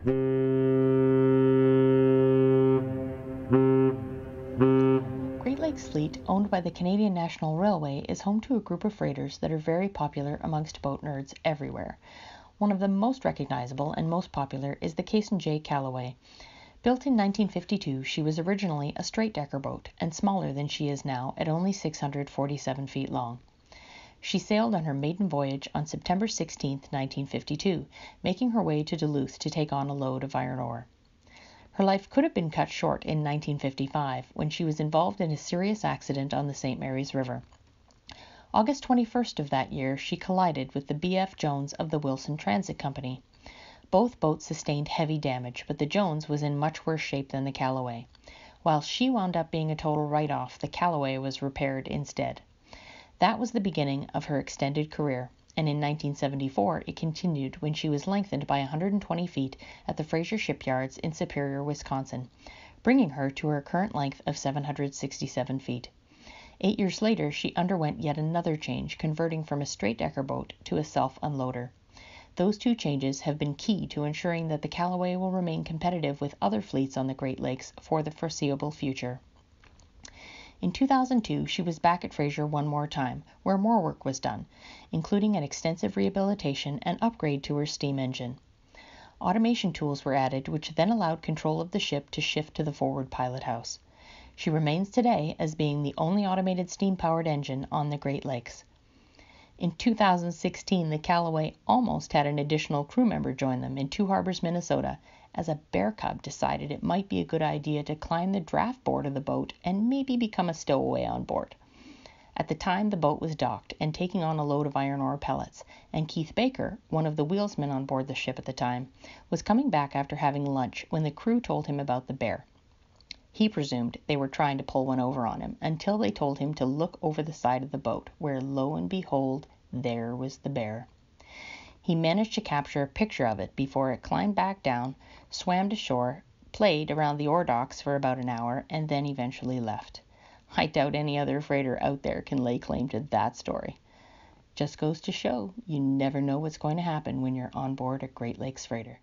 Great Lakes Fleet, owned by the Canadian National Railway, is home to a group of freighters that are very popular amongst boat nerds everywhere. One of the most recognizable and most popular is the Cason J Callaway. Built in 1952, she was originally a straight-decker boat and smaller than she is now at only 647 feet long. She sailed on her maiden voyage on September 16, 1952, making her way to Duluth to take on a load of iron ore. Her life could have been cut short in 1955 when she was involved in a serious accident on the St. Mary's River. August 21st of that year, she collided with the B.F. Jones of the Wilson Transit Company. Both boats sustained heavy damage, but the Jones was in much worse shape than the Callaway. While she wound up being a total write-off, the Callaway was repaired instead. That was the beginning of her extended career, and in 1974 it continued when she was lengthened by 120 feet at the Fraser Shipyards in Superior, Wisconsin, bringing her to her current length of 767 feet. 8 years later, she underwent yet another change, converting from a straight-decker boat to a self-unloader. Those two changes have been key to ensuring that the Callaway will remain competitive with other fleets on the Great Lakes for the foreseeable future. In 2002, she was back at Fraser one more time, where more work was done, including an extensive rehabilitation and upgrade to her steam engine. Automation tools were added, which then allowed control of the ship to shift to the forward pilot house. She remains today as being the only automated steam-powered engine on the Great Lakes. In 2016, the Callaway almost had an additional crew member join them in Two Harbors, Minnesota, as a bear cub decided it might be a good idea to climb the draft board of the boat and maybe become a stowaway on board. At the time, the boat was docked and taking on a load of iron ore pellets, and Keith Baker, one of the wheelsmen on board the ship at the time, was coming back after having lunch when the crew told him about the bear. He presumed they were trying to pull one over on him until they told him to look over the side of the boat, where lo and behold, there was the bear. He managed to capture a picture of it before it climbed back down, swam to shore, played around the ore docks for about an hour, and then eventually left. I doubt any other freighter out there can lay claim to that story. Just goes to show you never know what's going to happen when you're on board a Great Lakes freighter.